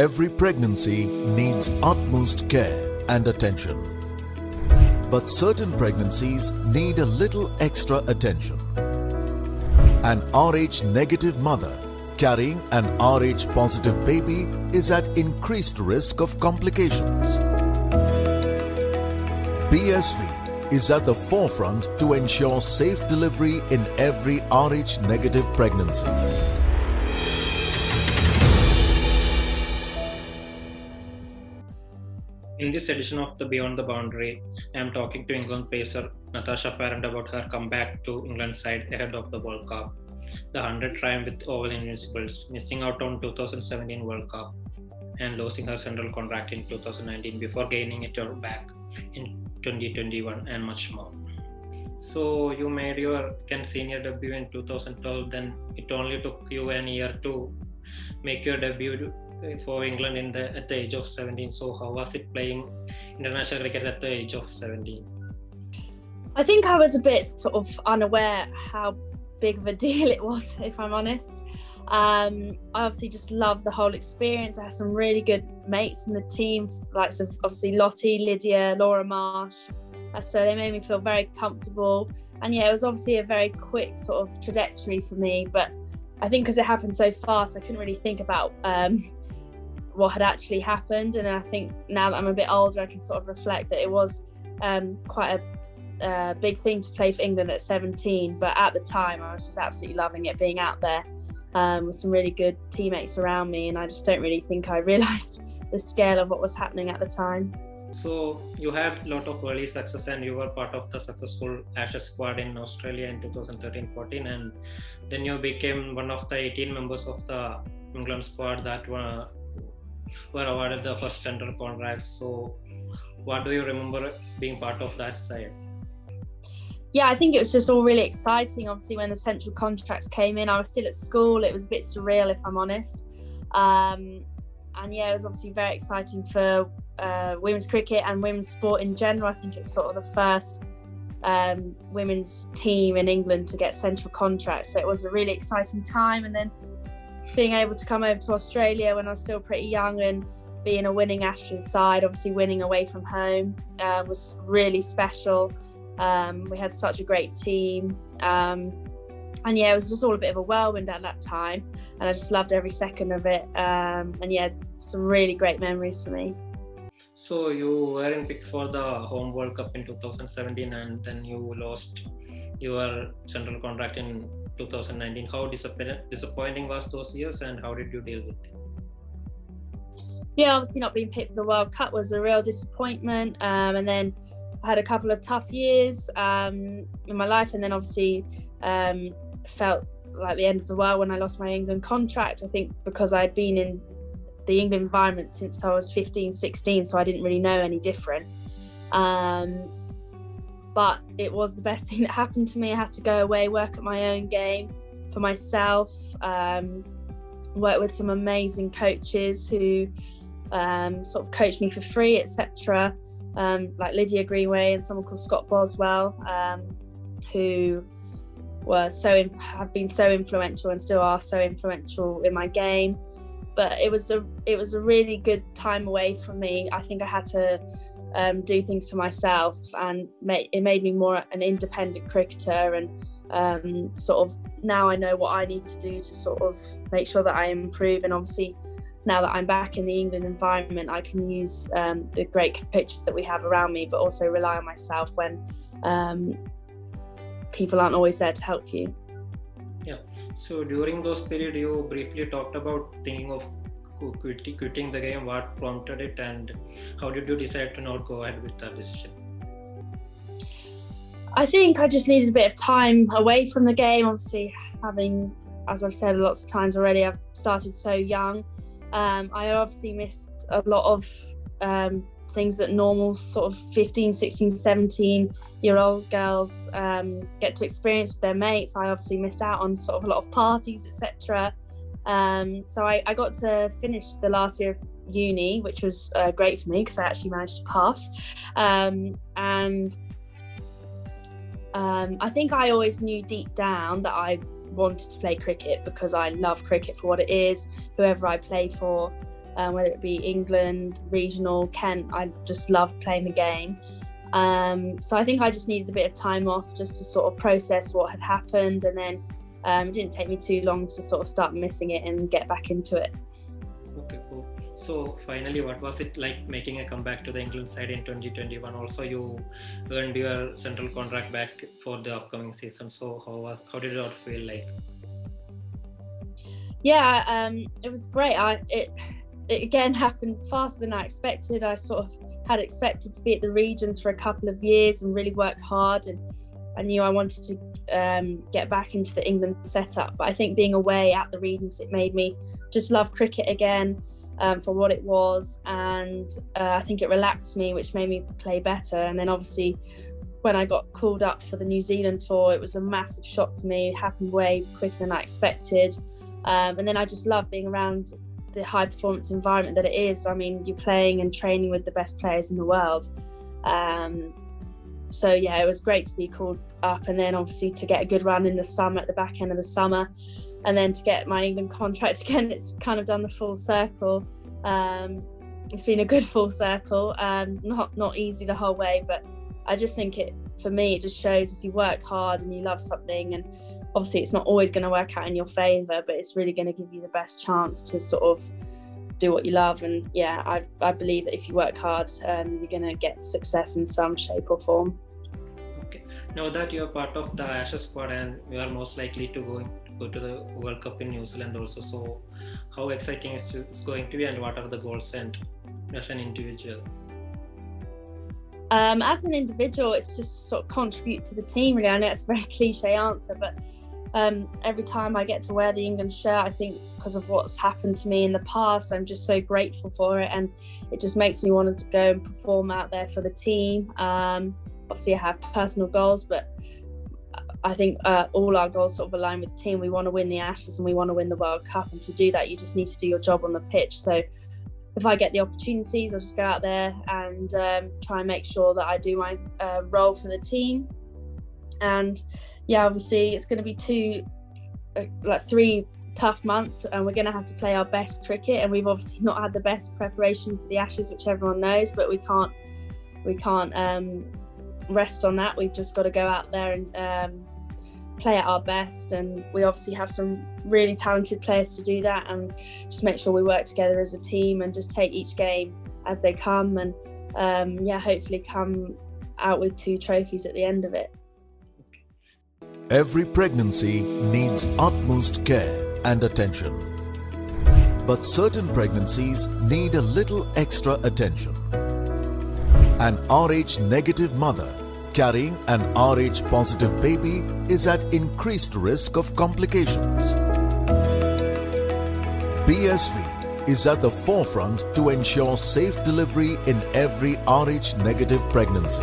Every pregnancy needs utmost care and attention. But certain pregnancies need a little extra attention. An Rh negative mother carrying an Rh positive baby is at increased risk of complications. BSV is at the forefront to ensure safe delivery in every Rh negative pregnancy. In this edition of the Beyond the Boundary, I am talking to England pacer Natasha Farrant about her comeback to England side ahead of the World Cup, the 100 triumph with Oval Invincibles, missing out on 2017 World Cup, and losing her central contract in 2019 before gaining it back in 2021, and much more. So you made your Kent senior debut in 2012, then it only took you a year to make your debut for England at the age of 17. So how was it playing international cricket at the age of 17? I think I was a bit sort of unaware how big of a deal it was, if I'm honest. I obviously just loved the whole experience. I had some really good mates in the team, like obviously Lottie, Lydia, Laura Marsh. So they made me feel very comfortable. And yeah, it was obviously a very quick sort of trajectory for me. But I think because it happened so fast, I couldn't really think about what had actually happened. And I think now that I'm a bit older, I can sort of reflect that it was quite a big thing to play for England at 17. But at the time, I was just absolutely loving it, being out there with some really good teammates around me. And I just don't really think I realised the scale of what was happening at the time. So you had a lot of early success and you were part of the successful Ashes squad in Australia in 2013-14, and then you became one of the 18 members of the England squad that were awarded the first central contracts. So what do you remember being part of that side? Yeah, I think it was just all really exciting. Obviously, when the central contracts came in, I was still at school. It was a bit surreal, if I'm honest. And yeah, it was obviously very exciting for women's cricket and women's sport in general. I think it's sort of the first women's team in England to get central contracts. So it was a really exciting time. And then being able to come over to Australia when I was still pretty young and be in a winning Ashes side, obviously winning away from home, was really special. We had such a great team. And yeah, it was just all a bit of a whirlwind at that time. And I just loved every second of it. And yeah, some really great memories for me. So you weren't picked for the home World Cup in 2017 and then you lost your central contract in 2019. How disappointing was those years and how did you deal with it? Yeah, obviously not being picked for the World Cup was a real disappointment. And then I had a couple of tough years in my life, and then obviously felt like the end of the world when I lost my England contract. I think because I'd been in the England environment since I was 15, 16, so I didn't really know any different. But it was the best thing that happened to me. I had to go away, work at my own game for myself, work with some amazing coaches who sort of coached me for free, etc. Like Lydia Greenway and someone called Scott Boswell, who have been so influential and still are so influential in my game. But it was a really good time away from me. I think I had to do things for myself, and it made me more an independent cricketer. And sort of now I know what I need to do to sort of make sure that I improve. And obviously, now that I'm back in the England environment, I can use the great coaches that we have around me, but also rely on myself when people aren't always there to help you. Yeah. So during those periods, you briefly talked about thinking of quitting the game. What prompted it, and how did you decide to not go ahead with that decision? I think I just needed a bit of time away from the game. Obviously, having, as I've said lots of times already, I've started so young. I obviously missed a lot of things that normal sort of 15, 16, 17-year-old girls get to experience with their mates. I obviously missed out on sort of a lot of parties, etc. So I got to finish the last year of uni, which was great for me because I actually managed to pass. And I think I always knew deep down that I wanted to play cricket because I love cricket for what it is, whoever I play for. whether it be England, regional, Kent. I just loved playing the game. So I think I just needed a bit of time off just to sort of process what had happened, and then it didn't take me too long to sort of start missing it and get back into it. Okay, cool. So finally, what was it like making a comeback to the England side in 2021? Also, you earned your central contract back for the upcoming season. So how did it feel like? Yeah, it was great. It again happened faster than I expected. I sort of had expected to be at the regions for a couple of years and really work hard, and I knew I wanted to get back into the England setup. But I think being away at the regions, it made me just love cricket again for what it was, and I think it relaxed me, which made me play better. And then obviously when I got called up for the New Zealand tour, it was a massive shock for me. It happened way quicker than I expected, and then I just love being around the high performance environment that it is. I mean, you're playing and training with the best players in the world. So yeah, it was great to be called up, and then obviously to get a good run in the summer, at the back end of the summer, and then to get my England contract again. It's kind of done the full circle. It's been a good full circle, not easy the whole way, but I just think for me, it just shows if you work hard and you love something, and obviously it's not always going to work out in your favour, but it's really going to give you the best chance to sort of do what you love. And yeah, I believe that if you work hard, you're going to get success in some shape or form. Okay. Now that you're part of the Ashes squad and you are most likely to go to the World Cup in New Zealand also, so how exciting is it's going to be, and what are the goals and as an individual? As an individual, it's just sort of contribute to the team, really. I know it's a very cliche answer, but every time I get to wear the England shirt, I think because of what's happened to me in the past, I'm just so grateful for it, and it just makes me want to go and perform out there for the team. Obviously I have personal goals, but I think all our goals sort of align with the team. We want to win the Ashes and we want to win the World Cup, and to do that you just need to do your job on the pitch. So if I get the opportunities, I'll just go out there and try and make sure that I do my role for the team. And yeah, obviously it's going to be 3 tough months, and we're going to have to play our best cricket, and we've obviously not had the best preparation for the Ashes, which everyone knows, but we can't rest on that. We've just got to go out there and play at our best, and we obviously have some really talented players to do that, and just make sure we work together as a team and just take each game as they come, and hopefully come out with 2 trophies at the end of it. Every pregnancy needs utmost care and attention. But certain pregnancies need a little extra attention. An Rh negative mother carrying an Rh positive baby is at increased risk of complications. BSV is at the forefront to ensure safe delivery in every Rh negative pregnancy.